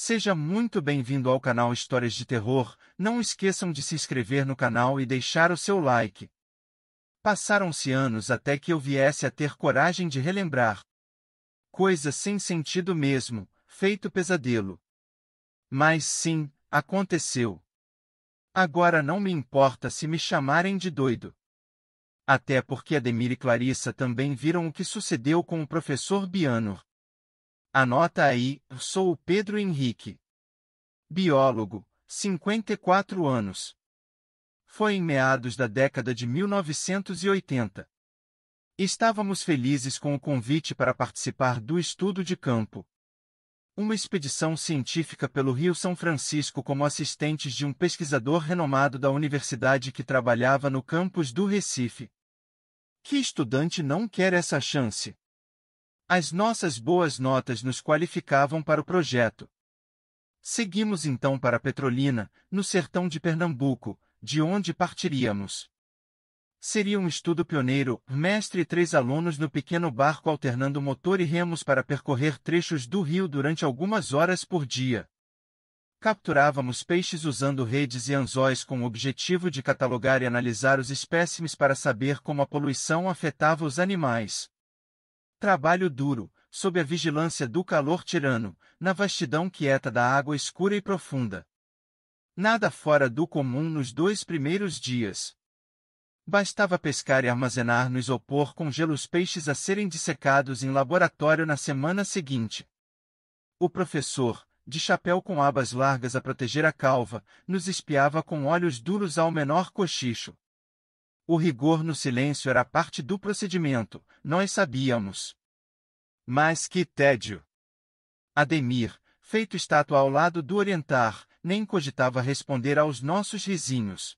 Seja muito bem-vindo ao canal Histórias de Terror. Não esqueçam de se inscrever no canal e deixar o seu like. Passaram-se anos até que eu viesse a ter coragem de relembrar. Coisa sem sentido mesmo, feito pesadelo. Mas sim, aconteceu. Agora não me importa se me chamarem de doido. Até porque Ademir e Clarissa também viram o que sucedeu com o professor Bianor. Anota aí, sou o Pedro Henrique. Biólogo, 54 anos. Foi em meados da década de 1980. Estávamos felizes com o convite para participar do estudo de campo. Uma expedição científica pelo Rio São Francisco como assistentes de um pesquisador renomado da universidade que trabalhava no campus do Recife. Que estudante não quer essa chance? As nossas boas notas nos qualificavam para o projeto. Seguimos então para Petrolina, no sertão de Pernambuco, de onde partiríamos. Seria um estudo pioneiro, mestre e 3 alunos no pequeno barco alternando motor e remos para percorrer trechos do rio durante algumas horas por dia. Capturávamos peixes usando redes e anzóis com o objetivo de catalogar e analisar os espécimes para saber como a poluição afetava os animais. Trabalho duro, sob a vigilância do calor tirano, na vastidão quieta da água escura e profunda. Nada fora do comum nos 2 primeiros dias. Bastava pescar e armazenar no isopor com gelo os peixes a serem dissecados em laboratório na semana seguinte. O professor, de chapéu com abas largas a proteger a calva, nos espiava com olhos duros ao menor cochicho. O rigor no silêncio era parte do procedimento, nós sabíamos. Mas que tédio! Ademir, feito estátua ao lado do orientar, nem cogitava responder aos nossos risinhos.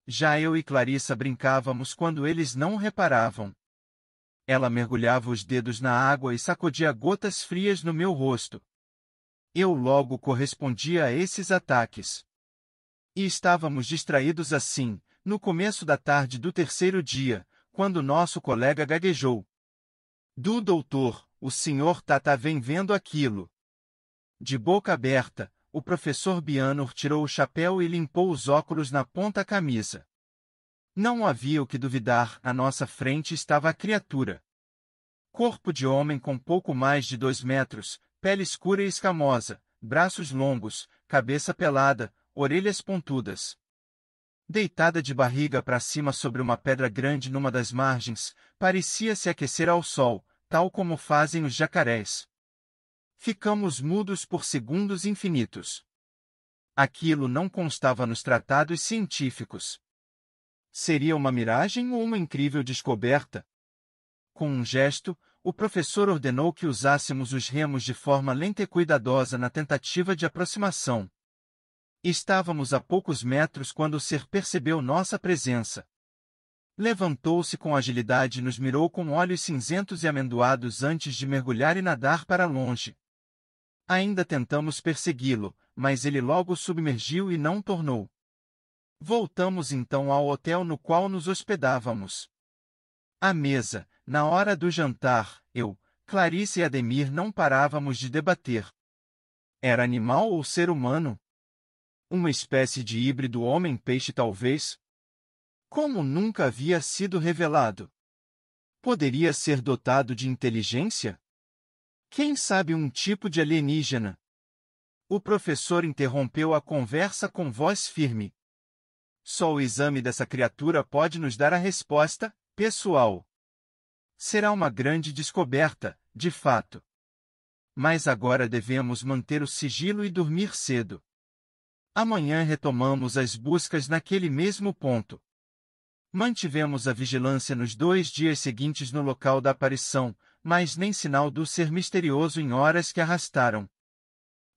Já eu e Clarissa brincávamos quando eles não reparavam. Ela mergulhava os dedos na água e sacudia gotas frias no meu rosto. Eu logo correspondia a esses ataques. E estávamos distraídos assim, no começo da tarde do 3º dia, quando nosso colega gaguejou. Doutor, o senhor Tata vem vendo aquilo. De boca aberta, o professor Bianor tirou o chapéu e limpou os óculos na ponta camisa. Não havia o que duvidar, à nossa frente estava a criatura. Corpo de homem com pouco mais de 2 metros, pele escura e escamosa, braços longos, cabeça pelada, orelhas pontudas. Deitada de barriga para cima sobre uma pedra grande numa das margens, parecia se aquecer ao sol, tal como fazem os jacarés. Ficamos mudos por segundos infinitos. Aquilo não constava nos tratados científicos. Seria uma miragem ou uma incrível descoberta? Com um gesto, o professor ordenou que usássemos os remos de forma lenta e cuidadosa na tentativa de aproximação. Estávamos a poucos metros quando o ser percebeu nossa presença. Levantou-se com agilidade e nos mirou com olhos cinzentos e amendoados antes de mergulhar e nadar para longe. Ainda tentamos persegui-lo, mas ele logo submergiu e não tornou. Voltamos então ao hotel no qual nos hospedávamos. À mesa, na hora do jantar, eu, Clarice e Ademir não parávamos de debater. Era animal ou ser humano? Uma espécie de híbrido homem-peixe talvez? Como nunca havia sido revelado. Poderia ser dotado de inteligência? Quem sabe um tipo de alienígena? O professor interrompeu a conversa com voz firme. Só o exame dessa criatura pode nos dar a resposta, pessoal. Será uma grande descoberta, de fato. Mas agora devemos manter o sigilo e dormir cedo. Amanhã retomamos as buscas naquele mesmo ponto. Mantivemos a vigilância nos 2 dias seguintes no local da aparição, mas nem sinal do ser misterioso em horas que arrastaram.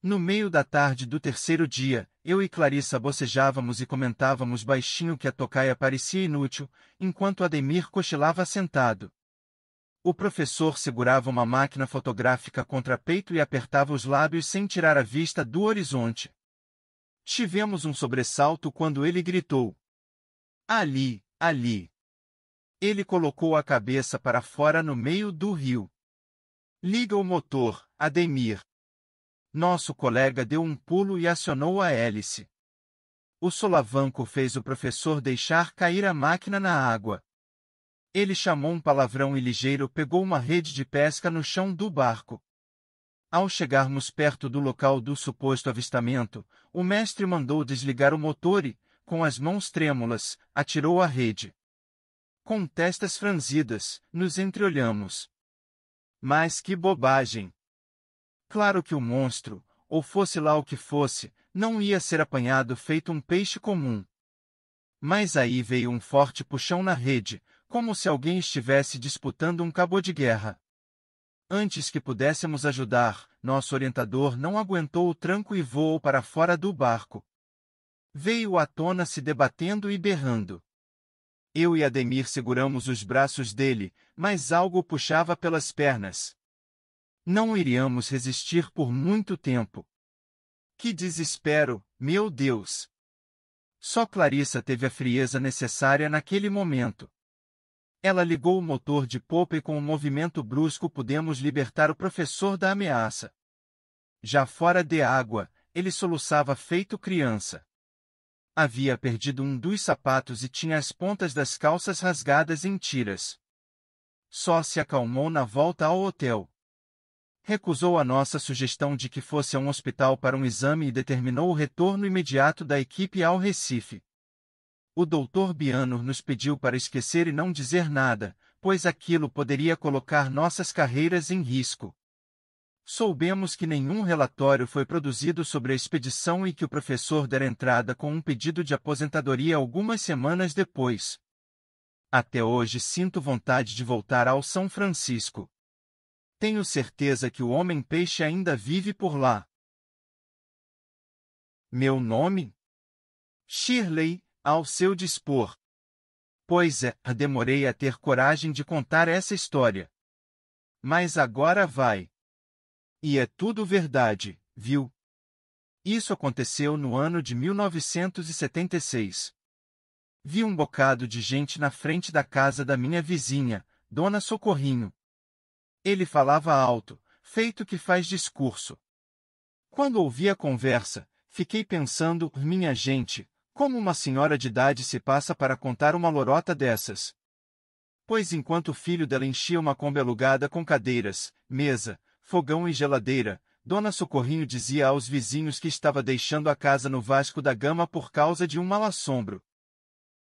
No meio da tarde do 3º dia, eu e Clarissa bocejávamos e comentávamos baixinho que a tocaia parecia inútil, enquanto Ademir cochilava sentado. O professor segurava uma máquina fotográfica contra peito e apertava os lábios sem tirar a vista do horizonte. Tivemos um sobressalto quando ele gritou. Ali, ali! Ele colocou a cabeça para fora no meio do rio. Liga o motor, Ademir. Nosso colega deu um pulo e acionou a hélice. O solavanco fez o professor deixar cair a máquina na água. Ele chamou um palavrão e ligeiro pegou uma rede de pesca no chão do barco. Ao chegarmos perto do local do suposto avistamento, o mestre mandou desligar o motor e, com as mãos trêmulas, atirou a rede. Com testas franzidas, nos entreolhamos. Mas que bobagem! Claro que o monstro, ou fosse lá o que fosse, não ia ser apanhado feito um peixe comum. Mas aí veio um forte puxão na rede, como se alguém estivesse disputando um cabo de guerra. Antes que pudéssemos ajudar, nosso orientador não aguentou o tranco e voou para fora do barco. Veio à tona se debatendo e berrando. Eu e Ademir seguramos os braços dele, mas algo o puxava pelas pernas. Não iríamos resistir por muito tempo. Que desespero, meu Deus! Só Clarissa teve a frieza necessária naquele momento. Ela ligou o motor de popa e com um movimento brusco pudemos libertar o professor da ameaça. Já fora de água, ele soluçava feito criança. Havia perdido um dos sapatos e tinha as pontas das calças rasgadas em tiras. Só se acalmou na volta ao hotel. Recusou a nossa sugestão de que fosse a um hospital para um exame e determinou o retorno imediato da equipe ao Recife. O Dr. Bianor nos pediu para esquecer e não dizer nada, pois aquilo poderia colocar nossas carreiras em risco. Soubemos que nenhum relatório foi produzido sobre a expedição e que o professor dera entrada com um pedido de aposentadoria algumas semanas depois. Até hoje sinto vontade de voltar ao São Francisco. Tenho certeza que o homem-peixe ainda vive por lá. Meu nome? Shirley, ao seu dispor. Pois é, demorei a ter coragem de contar essa história. Mas agora vai. E é tudo verdade, viu? Isso aconteceu no ano de 1976. Vi um bocado de gente na frente da casa da minha vizinha, Dona Socorrinho. Ele falava alto, feito que faz discurso. Quando ouvi a conversa, fiquei pensando, minha gente, como uma senhora de idade se passa para contar uma lorota dessas? Pois enquanto o filho dela enchia uma Kombi alugada com cadeiras, mesa, fogão e geladeira, Dona Socorrinho dizia aos vizinhos que estava deixando a casa no Vasco da Gama por causa de um mal-assombro.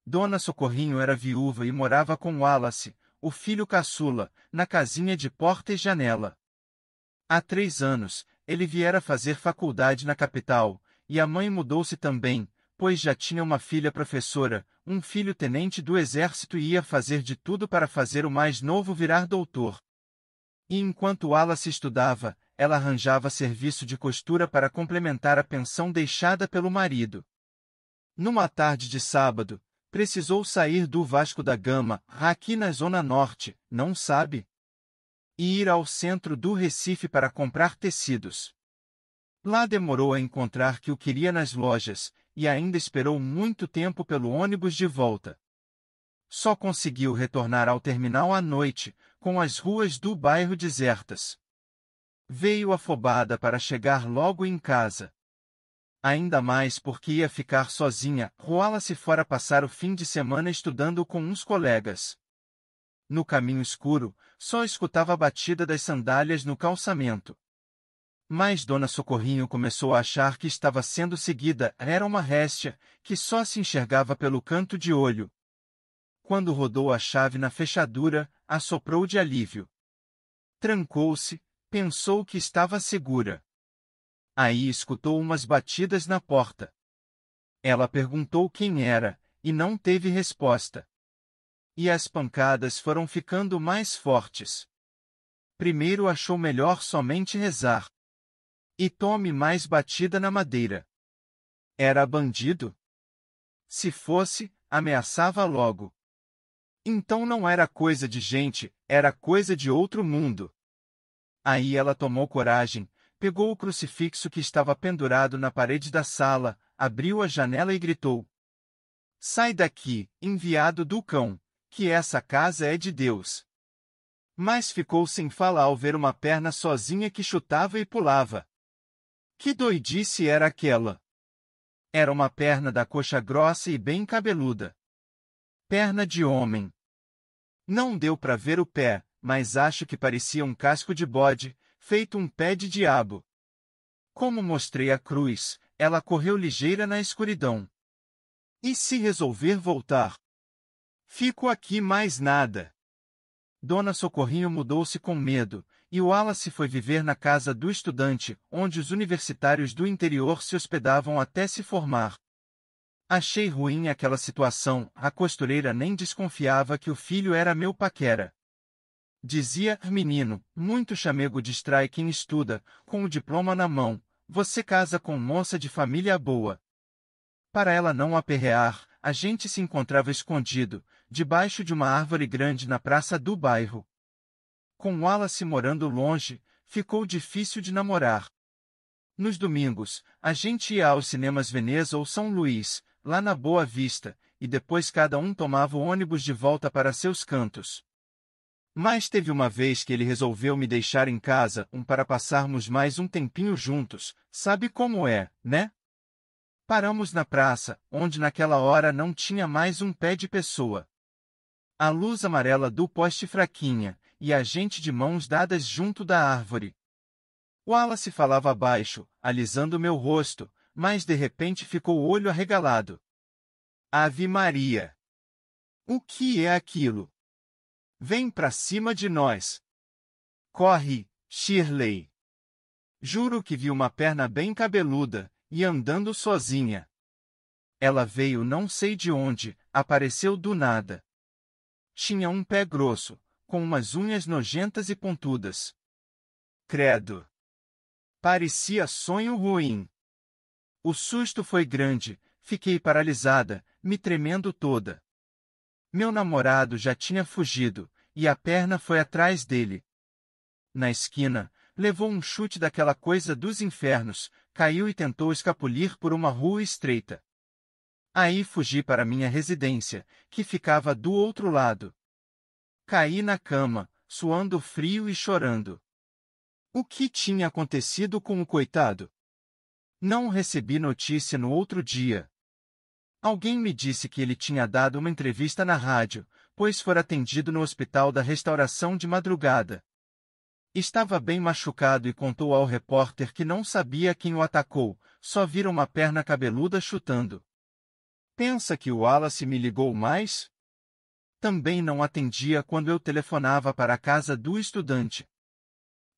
Dona Socorrinho era viúva e morava com Wallace, o filho caçula, na casinha de porta e janela. Há 3 anos, ele viera fazer faculdade na capital, e a mãe mudou-se também, pois já tinha uma filha professora, um filho tenente do exército e ia fazer de tudo para fazer o mais novo virar doutor. E enquanto Wallace estudava, ela arranjava serviço de costura para complementar a pensão deixada pelo marido. Numa tarde de sábado, precisou sair do Vasco da Gama, aqui na Zona Norte, não sabe? E ir ao centro do Recife para comprar tecidos. Lá demorou a encontrar que o queria nas lojas, e ainda esperou muito tempo pelo ônibus de volta. Só conseguiu retornar ao terminal à noite, com as ruas do bairro desertas. Veio afobada para chegar logo em casa. Ainda mais porque ia ficar sozinha, Wallace fora passar o fim de semana estudando com uns colegas. No caminho escuro, só escutava a batida das sandálias no calçamento. Mas Dona Socorrinho começou a achar que estava sendo seguida, era uma réstia, que só se enxergava pelo canto de olho. Quando rodou a chave na fechadura, assoprou de alívio. Trancou-se, pensou que estava segura. Aí escutou umas batidas na porta. Ela perguntou quem era, e não teve resposta. E as pancadas foram ficando mais fortes. Primeiro achou melhor somente rezar. E tome mais batida na madeira. Era bandido? Se fosse, ameaçava logo. Então não era coisa de gente, era coisa de outro mundo. Aí ela tomou coragem, pegou o crucifixo que estava pendurado na parede da sala, abriu a janela e gritou: "Sai daqui, enviado do cão, que essa casa é de Deus." Mas ficou sem fala ao ver uma perna sozinha que chutava e pulava. Que doidice era aquela? Era uma perna da coxa grossa e bem cabeluda. Perna de homem. Não deu para ver o pé, mas acho que parecia um casco de bode, feito um pé de diabo. Como mostrei a cruz, ela correu ligeira na escuridão. E se resolver voltar? Fico aqui mais nada. Dona Socorrinho mudou-se com medo, e o Wallace foi viver na casa do estudante, onde os universitários do interior se hospedavam até se formar. Achei ruim aquela situação, a costureira nem desconfiava que o filho era meu paquera. Dizia, menino, muito chamego distrai quem estuda, com o diploma na mão, você casa com moça de família boa. Para ela não aperrear, a gente se encontrava escondido, debaixo de uma árvore grande na praça do bairro. Com Wallace morando longe, ficou difícil de namorar. Nos domingos, a gente ia aos cinemas Veneza ou São Luís, lá na Boa Vista, e depois cada um tomava o ônibus de volta para seus cantos. Mas teve uma vez que ele resolveu me deixar em casa, para passarmos mais um tempinho juntos, sabe como é, né? Paramos na praça, onde naquela hora não tinha mais um pé de pessoa. A luz amarela do poste fraquinha, e a gente de mãos dadas junto da árvore. Wallace falava baixo, alisando meu rosto, mas de repente ficou o olho arregalado. Ave Maria! O que é aquilo? Vem pra cima de nós! Corre, Shirley! Juro que vi uma perna bem cabeluda, e andando sozinha. Ela veio não sei de onde, apareceu do nada. Tinha um pé grosso, com umas unhas nojentas e pontudas. Credo! Parecia sonho ruim. O susto foi grande, fiquei paralisada, me tremendo toda. Meu namorado já tinha fugido, e a perna foi atrás dele. Na esquina, levou um chute daquela coisa dos infernos, caiu e tentou escapulir por uma rua estreita. Aí fugi para minha residência, que ficava do outro lado. Caí na cama, suando frio e chorando. O que tinha acontecido com o coitado? Não recebi notícia no outro dia. Alguém me disse que ele tinha dado uma entrevista na rádio, pois fora atendido no hospital da Restauração de madrugada. Estava bem machucado e contou ao repórter que não sabia quem o atacou, só vira uma perna cabeluda chutando. Pensa que o Wallace me ligou mais? Também não atendia quando eu telefonava para a casa do estudante.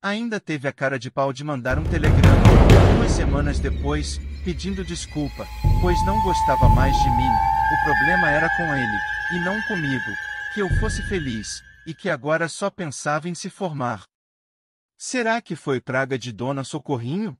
Ainda teve a cara de pau de mandar um telegrama, 2 semanas depois, pedindo desculpa, pois não gostava mais de mim, o problema era com ele, e não comigo, que eu fosse feliz, e que agora só pensava em se formar. Será que foi praga de Dona Socorrinho?